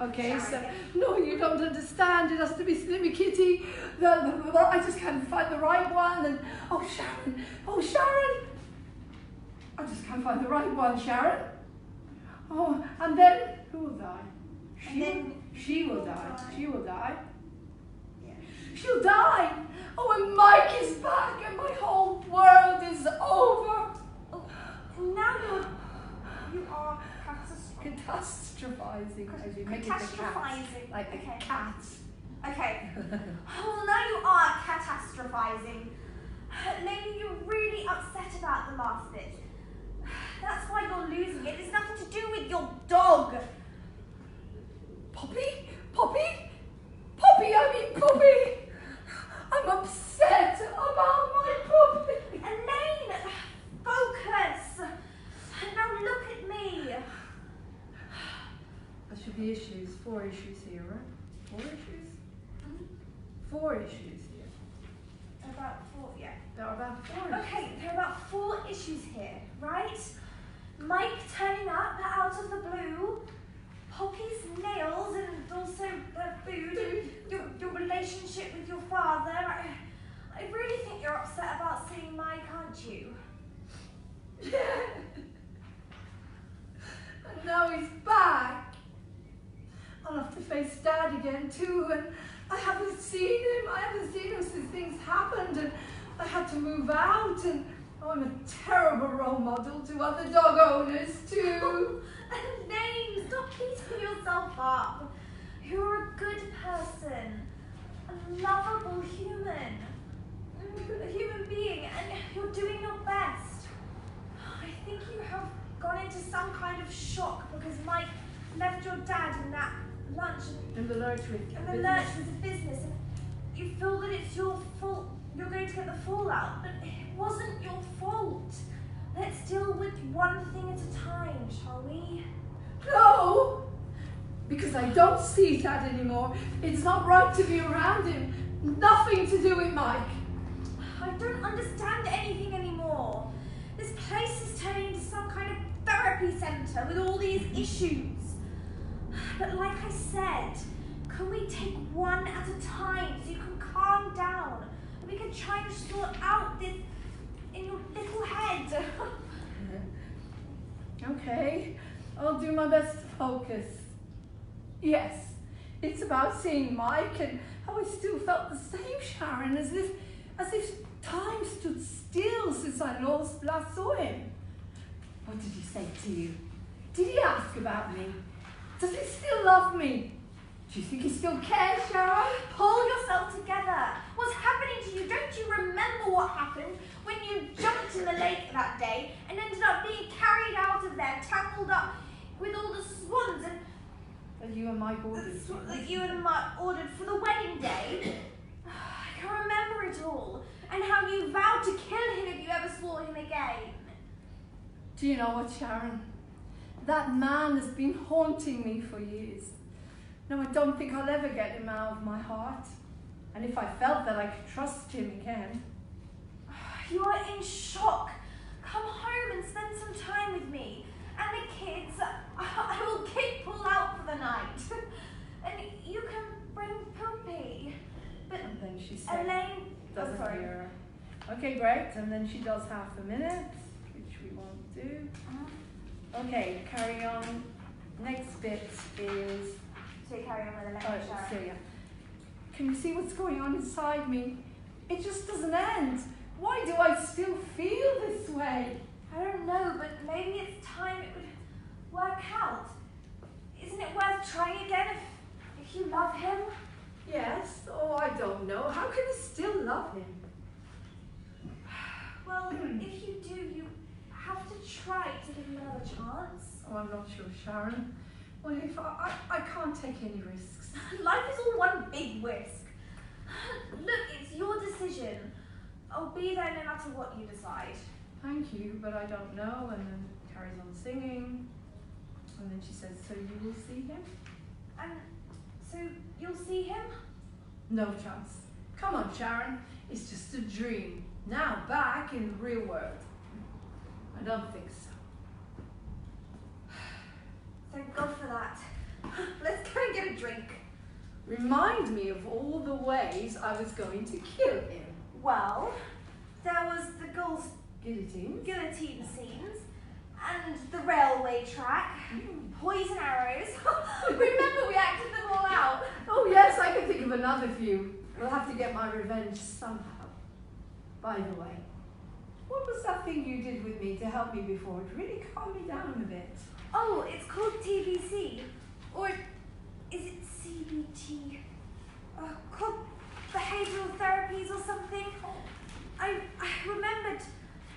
S1: Okay, so no, you don't understand. It has to be Slimmy Kitty. I just can't find the right one. And oh Sharon, I just can't find the right one, Sharon. Oh, and then who will die? She will die. She will die.
S4: Yeah.
S1: She'll die. Oh, and Mike is back, and my whole world is over.
S4: Oh, now you are
S1: Catastrophizing, as you make it the cat,
S4: catastrophizing.
S1: like
S4: Okay.
S1: a cat.
S4: Okay. Well, now you are catastrophizing. Maybe you're really upset about the last bit. That's why you're losing it. It's nothing to do with your dog.
S1: Poppy, I mean Poppy. I'm upset about my Poppy.
S4: Elaine, focus. Now look at me.
S1: There should be issues, 4 issues here, right? 4 issues? 4 issues here.
S4: About 4, yeah.
S1: There are about 4 issues.
S4: Okay, there are about 4 issues here, right? Mike turning up out of the blue, Poppy's nails, and also the food, your relationship with your father. I really think you're upset about seeing Mike, aren't you?
S1: Yeah. And now he's back. I'll have to face Dad again too, and I haven't seen him since things happened, and I had to move out, and I'm a terrible role model to other dog owners too.
S4: Elaine, stop beating yourself up. You're a good person, a lovable human being, and you're doing your best. I think you have gone into some kind of shock because Mike left your dad in that lunch
S1: And the lurch with
S4: and the lurch was a business, and you feel that it's your fault. You're going to get the fallout, but it wasn't your fault. Let's deal with one thing at a time, shall we?
S1: No, because I don't see Dad anymore. It's not right to be around him. Nothing to do with Mike.
S4: I don't understand anything anymore. This place is turning into some kind of therapy centre with all these issues. But like I said, can we take one at a time so you can calm down? And we can try and sort out this in your little head.
S1: Okay, I'll do my best to focus. Yes, it's about seeing Mike and how I still felt the same, Sharon, as if time stood still since I last saw him. What did he say to you? Did he ask about me? Does he still love me? Do you think he still cares, Sharon?
S4: Pull yourself together. What's happening to you? Don't you remember what happened when you jumped in the lake that day and ended up being carried out of there, tangled up with all the swans and
S1: That you and Mike ordered.
S4: that you and Mark ordered for the wedding day? I can remember it all, and how you vowed to kill him if you ever saw him again.
S1: Do you know what, Sharon? That man has been haunting me for years. No, I don't think I'll ever get him out of my heart. And if I felt that I could trust him again.
S4: You are in shock. Come home and spend some time with me. And the kids, I will kick Paul out for the night. And you can bring Poppy. But
S1: And then she said,
S4: Elaine,
S1: doesn't
S4: sorry.
S1: hear her. Okay, great. And then she does half a minute, which we won't do. Okay, carry on. Next bit is,
S4: So you carry on with the
S1: oh,
S4: lecture.
S1: Celia. Can you see what's going on inside me? It just doesn't end. Why do I still feel this way?
S4: I don't know, but maybe it's time it would work out. Isn't it worth trying again if you love him?
S1: Yes. Oh, I don't know. How can I still love him?
S4: Well, if you do, you have to try to give him another chance.
S1: Oh, I'm not sure, Sharon. Well, if I can't take any risks.
S4: Life is all one big risk. Look, it's your decision. I'll be there no matter what you decide.
S1: Thank you, but I don't know. And then carries on singing. And then she says, so you will see him?
S4: And so you'll see him?
S1: No chance. Come on, Sharon. It's just a dream. Now back in the real world. I don't think so.
S4: Thank God for that. drink.
S1: Remind me of all the ways I was going to kill him.
S4: Well, there was the girls'
S1: Guillotine.
S4: guillotine scenes, and the railway track, poison arrows. Remember, we acted them all out.
S1: Oh yes, I can think of another few. We'll have to get my revenge somehow. By the way, what was that thing you did with me to help me before? It really calmed me down a bit.
S4: Oh, it's called TBC, or is it CBT? Called behavioural therapies or something. I remembered.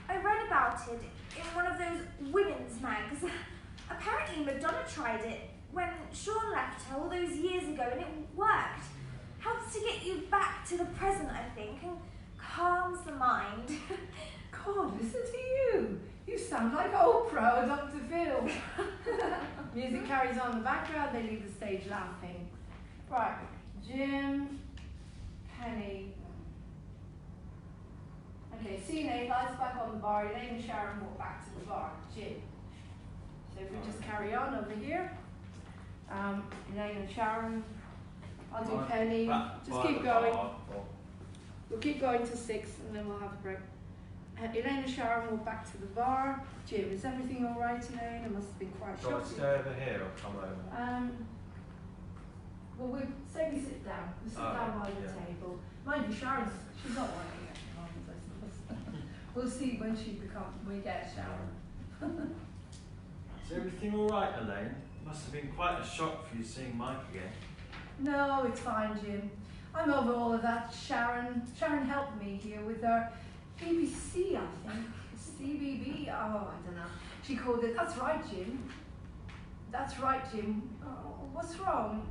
S4: I read about it in one of those women's mags. Apparently Madonna tried it when Sean left her all those years ago, and it worked. Helps to get you back to the present, I think, and calms the mind.
S1: God, listen to you. You sound like Oprah or Dr. Phil. Music carries on in the background, they leave the stage laughing. Right, Jim, Penny. Okay, scene 8, lights back on the bar. Elaine and Sharon walk back to the bar. Jim. So if we just carry on over here. Elaine and Sharon. I'll do Penny. Just keep going. We'll keep going to 6 and then we'll have a break. Elaine and Sharon walk back to the bar. Jim, is everything all right, Elaine? It must have been quite
S3: Do I
S1: shocking.
S3: stay over here or come over?
S1: Well, we say we sit down. We sit down by the table. Mind you, she's not working at the moment, I suppose. We'll see when we get Sharon.
S3: Is everything all right, Elaine? Must have been quite a shock for you seeing Mike again.
S1: No, it's fine, Jim. I'm over all of that. Sharon helped me here with her BBC, I think. CBB? Oh, I don't know. She called it. That's right, Jim. That's right, Jim. Oh, what's wrong?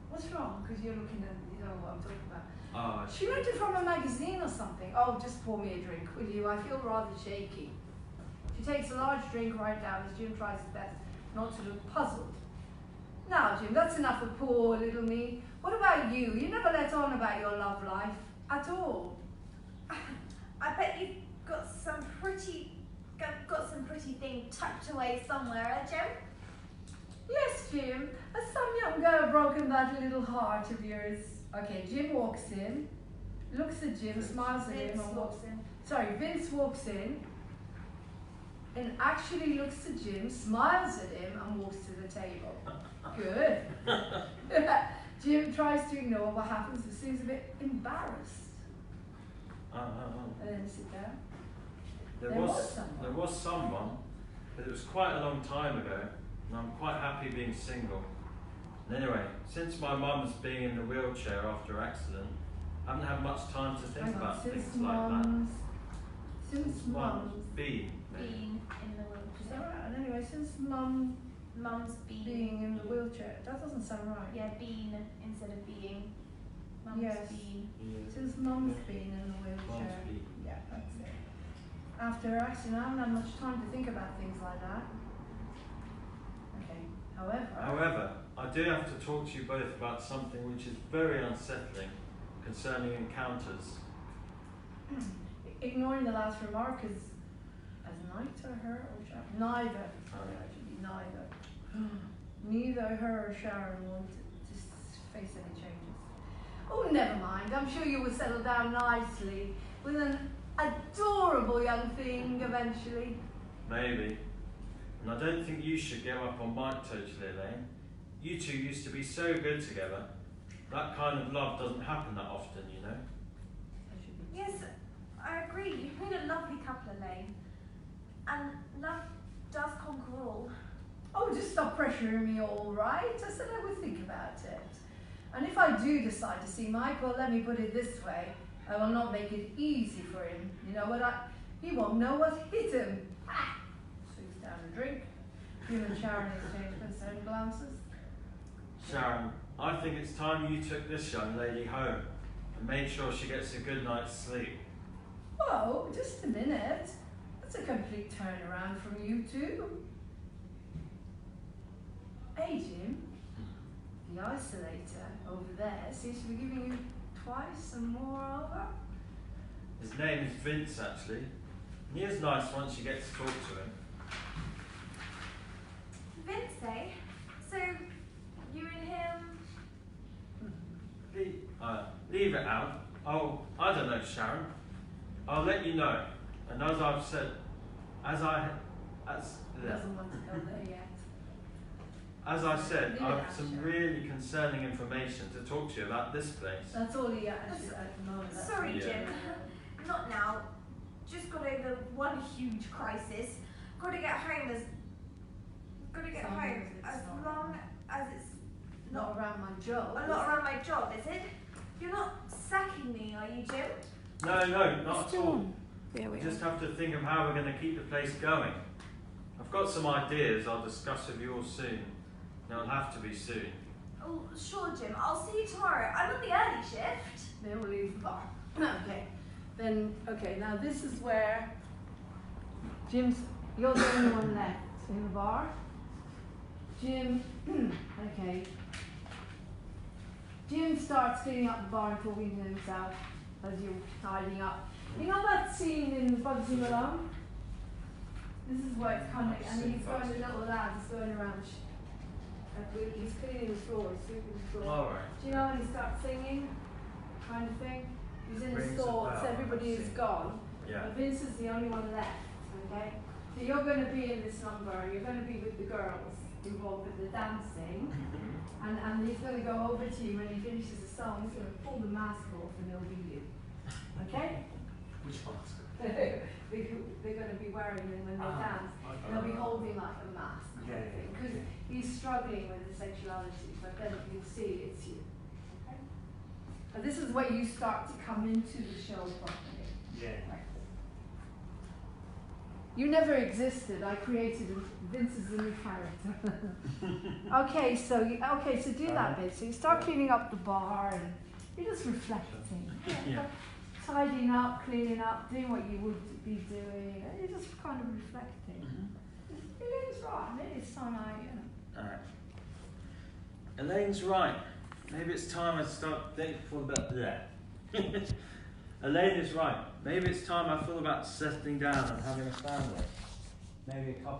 S1: What's wrong? Because you're looking at, you know what I'm talking about.
S3: Oh,
S1: She read it from a magazine or something. Oh, just pour me a drink, will you? I feel rather shaky. She takes a large drink right down as Jim tries his best not to look puzzled. Now, Jim, that's enough of poor little me. What about you? You never let on about your love life at all.
S4: I bet you've got some pretty thing tucked away somewhere, Jim.
S1: Yes, Jim. Has some young girl broken that little heart of yours? Okay, Jim walks in, looks at Jim, smiles at him, and walks in. Sorry, Vince walks in and actually looks at Jim, smiles at him, and walks to the table. Good. Jim tries to ignore what happens but seems a bit embarrassed. And then sit down.
S3: There was someone, but it was quite a long time ago, and I'm quite happy being single. And anyway, since my mum's being in the wheelchair after her accident, I haven't had much time to think about things like that.
S1: Since Mum's
S3: Been
S4: in the
S1: Is that
S4: wheelchair.
S1: right? And anyway, since
S4: Mum's been.
S1: being in the wheelchair, that doesn't sound right.
S4: Yeah, been instead of being. Mum's
S1: Yes.
S4: been.
S1: Since Mum's been in the wheelchair. Yeah, that's it. After her accident, I haven't had much time to think about things like that. Okay,
S3: However, I do have to talk to you both about something which is very unsettling concerning encounters.
S1: Ignoring the last remark as neither her or Sharon. Neither. Sorry, I should be neither. Neither her or Sharon wanted to face any changes. Oh, never mind. I'm sure you will settle down nicely with an adorable young thing eventually.
S3: Maybe. And I don't think you should give up on Mike totally, Elaine. You two used to be so good together. That kind of love doesn't happen that often, you know.
S4: Yes, I agree. You've made a lovely couple, Elaine. And love does conquer all.
S1: Oh, just stop pressuring me, all right? I said I would think about it. And if I do decide to see Mike, well, let me put it this way. I will not make it easy for him. You know what? He won't know what hit him. Ah! Swings down a drink. Him and Sharon exchange concerned glances.
S3: Sharon, I think it's time you took this young lady home and made sure she gets a good night's sleep.
S1: Whoa, just a minute. That's a complete turnaround from you two. Hey, Jim. The isolator over there seems to be giving you twice and more over.
S3: His name is Vince, actually. And he is nice once you get to talk to him.
S4: Vince, eh? So, you're in here
S3: leave it out, I don't know, Sharon. I'll let you know. And as I've said, as I
S1: Doesn't want to go there yet.
S3: said,
S1: Leave it
S3: I've
S1: out,
S3: some
S1: Sharon.
S3: really concerning information to talk to you about this place.
S1: That's all he has at the moment. That's
S4: Sorry,
S3: Yeah.
S4: Jim. Not now. Just got over one huge crisis. Got to get home as long as it's
S1: not around my job.
S4: a lot around my job, is it? You're not sacking me, are you, Jim?
S3: No, not at all.
S1: Yeah,
S3: We just have to think of how we're going to keep the place going. I've got some ideas I'll discuss with you all soon. It'll have to be soon.
S4: Oh, sure, Jim. I'll see you tomorrow. I'm on the early shift.
S1: Then we'll leave the bar. Okay. Then, okay, now this is where you're the only one left in the bar. Jim, okay. Jim starts cleaning up the bar and talking to himself as you're tidying up. You know that scene in Bugsy Malone? This is where it's coming, and he's going, the little lad is going around. He's cleaning the floor, sweeping the floor.
S3: Alright.
S1: Do you know when he starts singing, kind of thing? He's in his
S5: Rings a
S1: thoughts,
S5: bell,
S1: everybody is
S5: I've seen.
S1: gone.
S3: Yeah.
S1: But Vince is the only one left, okay? So you're going to be in this number, you're going to be with the girls involved with the dancing, and he's going to go over to you when he finishes the song, he's going to pull the mask off and it'll be you. Okay?
S5: Which mask?
S1: They're going to be wearing them when they dance.
S5: Okay.
S1: They'll be holding like a mask.
S5: Yeah, yeah,
S1: Because
S5: yeah.
S1: he's struggling with his sexuality, but then you'll see it's you. Okay? But this is where you start to come into the show properly.
S5: Yeah.
S1: You never existed. I created him. Vince is the new character. Okay, so do that bit. So you start cleaning up the bar and you're just reflecting.
S3: Yeah.
S1: Tidying up, cleaning up, doing what you would be doing. You're just kind of reflecting. Elaine's right. Maybe it's time
S3: Alright. Elaine's right. Maybe it's time I start dating for the Elaine is right. Maybe it's time I thought about settling down and having a family. Maybe a couple.